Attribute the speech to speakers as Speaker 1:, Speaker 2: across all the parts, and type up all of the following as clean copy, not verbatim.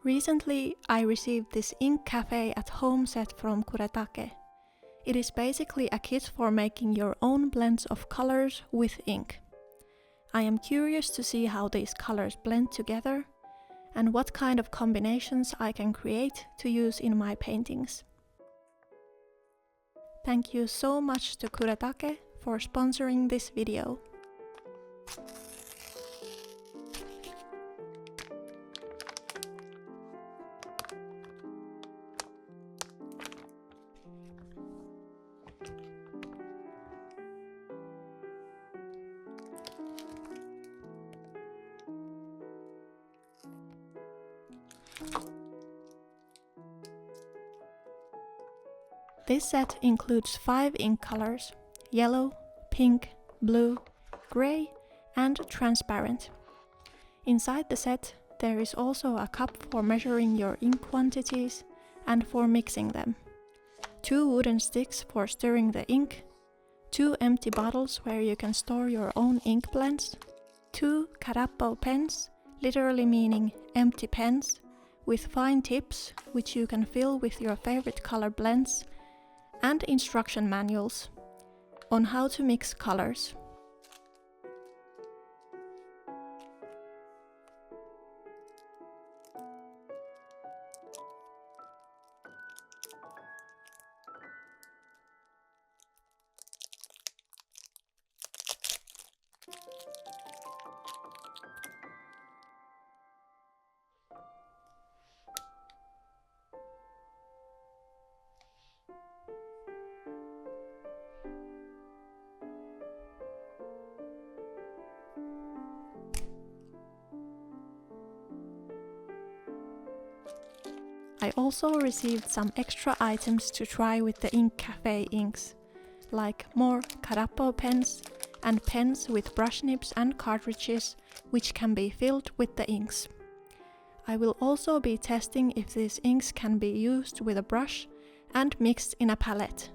Speaker 1: Recently, I received this Ink Café at home set from Kuretake. It is basically a kit for making your own blends of colors with ink. I am curious to see how these colors blend together and what kind of combinations I can create to use in my paintings. Thank you so much to Kuretake for sponsoring this video. This set includes 5 ink colors: yellow, pink, blue, grey and transparent. Inside the set there is also a cup for measuring your ink quantities and for mixing them, 2 wooden sticks for stirring the ink, 2 empty bottles where you can store your own ink blends, 2 Karappo pens, literally meaning empty pens, with fine tips which you can fill with your favorite color blends, and instruction manuals on how to mix colors. I also received some extra items to try with the Ink Café inks, like more Karappo pens and pens with brush nibs and cartridges which can be filled with the inks. I will also be testing if these inks can be used with a brush and mixed in a palette.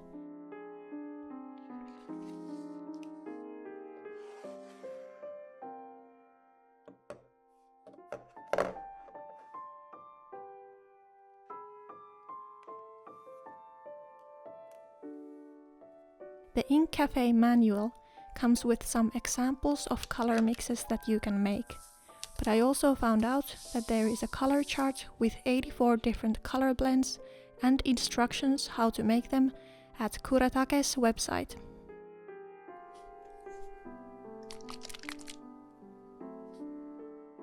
Speaker 1: The Ink Café manual comes with some examples of color mixes that you can make, but I also found out that there is a color chart with 84 different color blends and instructions how to make them at Kuretake's website.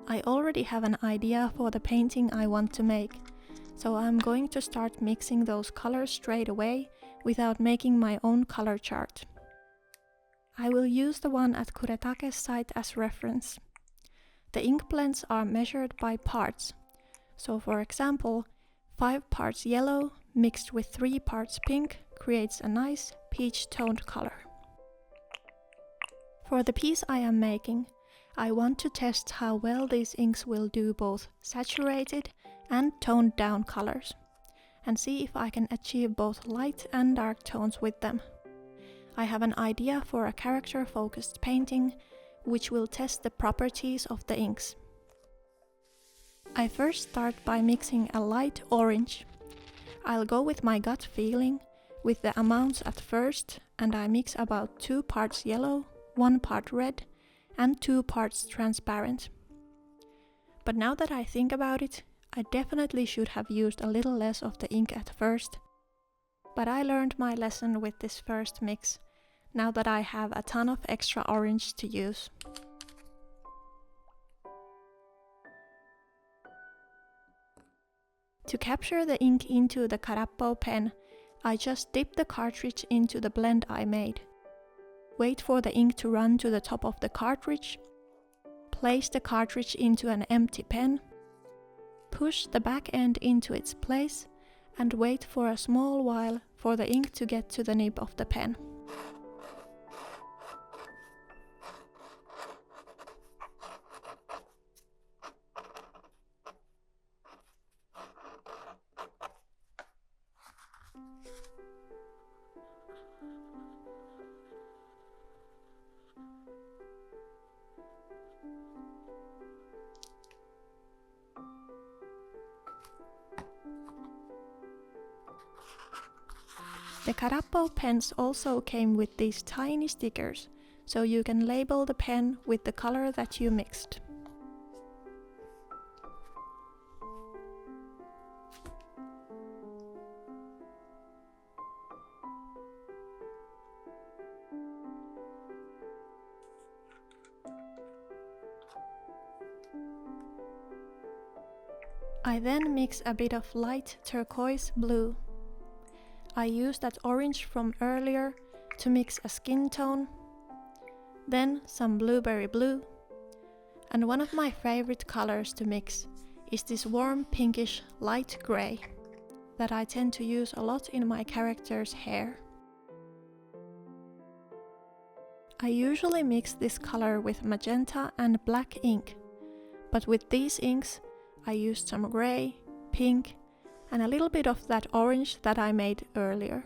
Speaker 1: I already have an idea for the painting I want to make, so I'm going to start mixing those colors straight away without making my own color chart. I will use the one at Kuretake's site as reference. The ink blends are measured by parts, so for example, 5 parts yellow mixed with 3 parts pink creates a nice peach-toned color. For the piece I am making, I want to test how well these inks will do both saturated and toned down colors, and see if I can achieve both light and dark tones with them. I have an idea for a character-focused painting, which will test the properties of the inks. I first start by mixing a light orange. I'll go with my gut feeling, with the amounts at first, and I mix about 2 parts yellow, 1 part red, and 2 parts transparent. But now that I think about it, I definitely should have used a little less of the ink at first. But I learned my lesson with this first mix, now that I have a ton of extra orange to use. To capture the ink into the Karappo pen, I just dip the cartridge into the blend I made. Wait for the ink to run to the top of the cartridge, place the cartridge into an empty pen, push the back end into its place, and wait for a small while for the ink to get to the nib of the pen. The Karappo pens also came with these tiny stickers, so you can label the pen with the color that you mixed. I then mix a bit of light turquoise blue. I use that orange from earlier to mix a skin tone, then some blueberry blue, and one of my favorite colors to mix is this warm pinkish light grey that I tend to use a lot in my character's hair. I usually mix this color with magenta and black ink, but with these inks I used some grey, pink, and a little bit of that orange that I made earlier.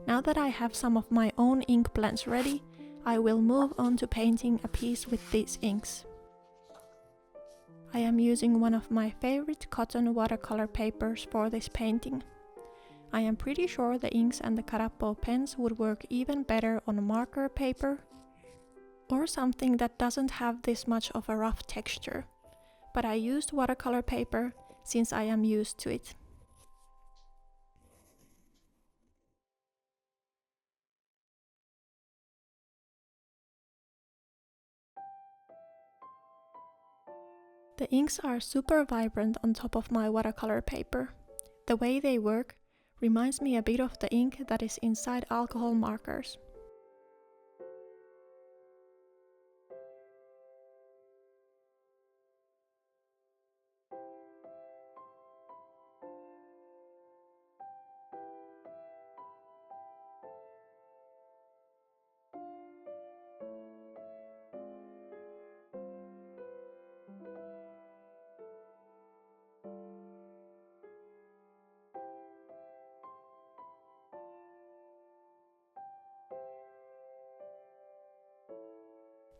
Speaker 1: Now that I have some of my own ink blends ready, I will move on to painting a piece with these inks. I am using one of my favorite cotton watercolor papers for this painting. I am pretty sure the inks and the Karappo pens would work even better on marker paper or something that doesn't have this much of a rough texture, but I used watercolor paper since I am used to it. The inks are super vibrant on top of my watercolor paper. The way they work reminds me a bit of the ink that is inside alcohol markers.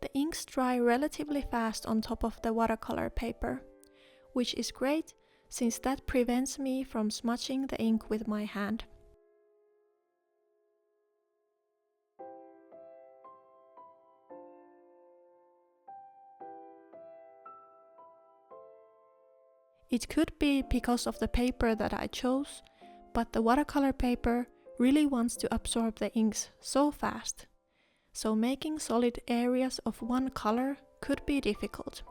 Speaker 1: The inks dry relatively fast on top of the watercolor paper, which is great since that prevents me from smudging the ink with my hand. It could be because of the paper that I chose, but the watercolor paper really wants to absorb the inks so fast, so making solid areas of one color could be difficult.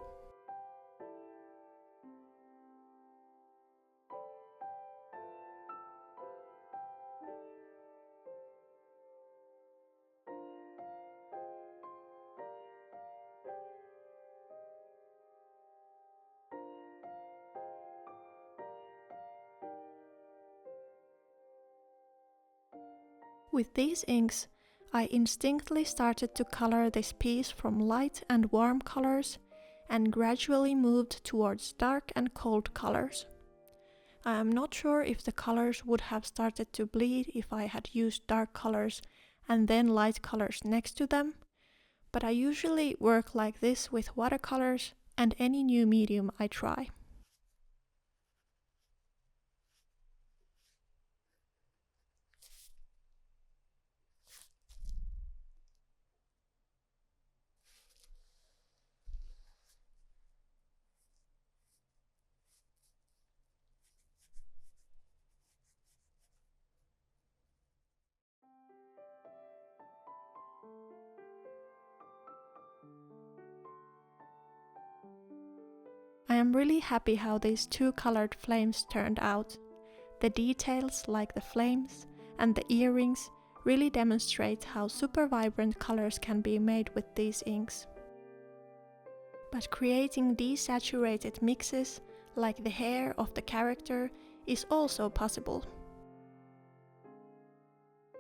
Speaker 1: With these inks, I instinctively started to color this piece from light and warm colors and gradually moved towards dark and cold colors. I am not sure if the colors would have started to bleed if I had used dark colors and then light colors next to them, but I usually work like this with watercolors and any new medium I try. I am really happy how these two colored flames turned out. The details like the flames and the earrings really demonstrate how super vibrant colors can be made with these inks. But creating desaturated mixes like the hair of the character is also possible.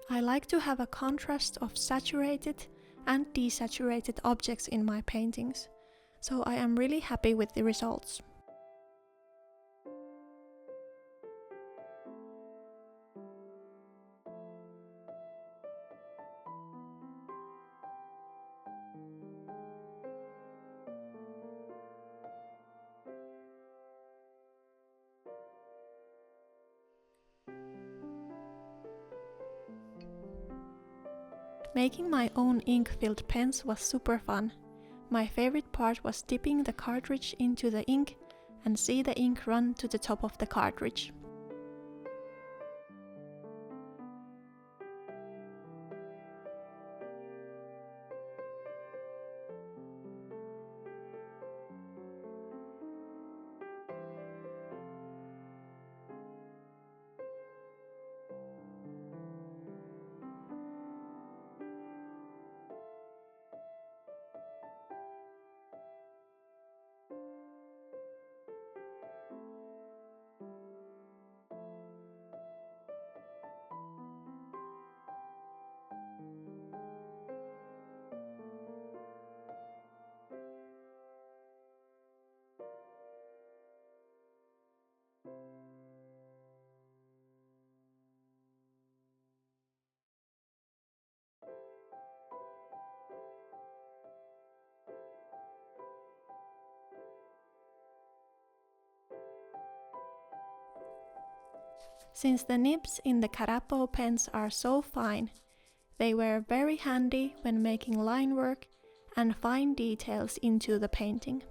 Speaker 1: I like to have a contrast of saturated and desaturated objects in my paintings, so I am really happy with the results. Making my own ink-filled pens was super fun. My favorite part was dipping the cartridge into the ink and see the ink run to the top of the cartridge. Since the nibs in the Karappo pens are so fine, they were very handy when making line work and fine details into the painting.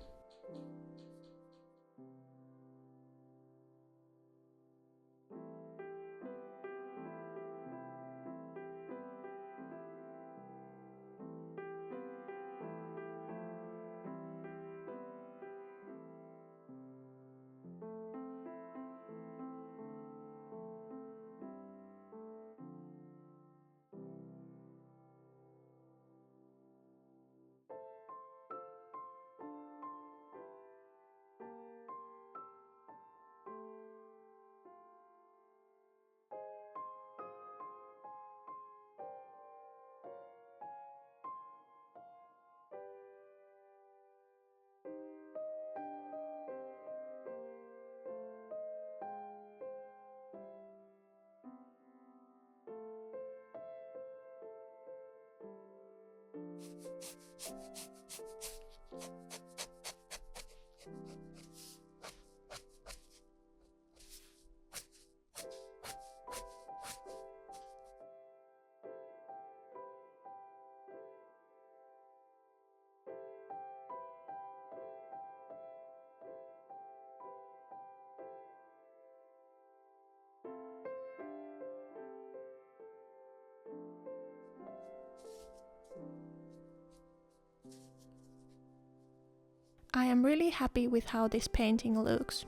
Speaker 1: I am really happy with how this painting looks.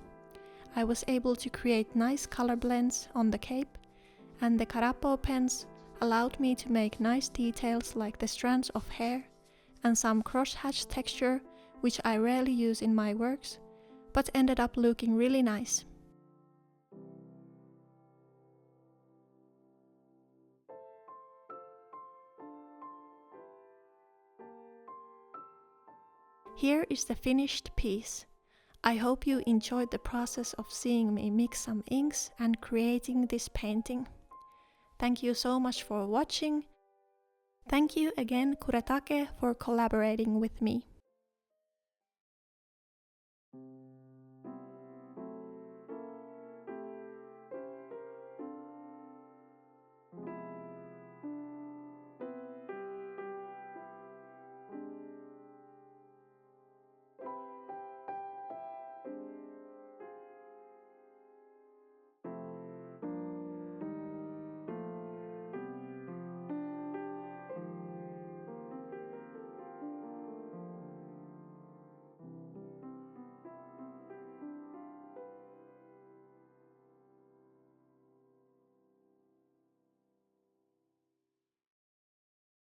Speaker 1: I was able to create nice color blends on the cape, and the Karappo pens allowed me to make nice details like the strands of hair and some crosshatch texture, which I rarely use in my works, but ended up looking really nice. Here is the finished piece. I hope you enjoyed the process of seeing me mix some inks and creating this painting. Thank you so much for watching. Thank you again, Kuretake, for collaborating with me.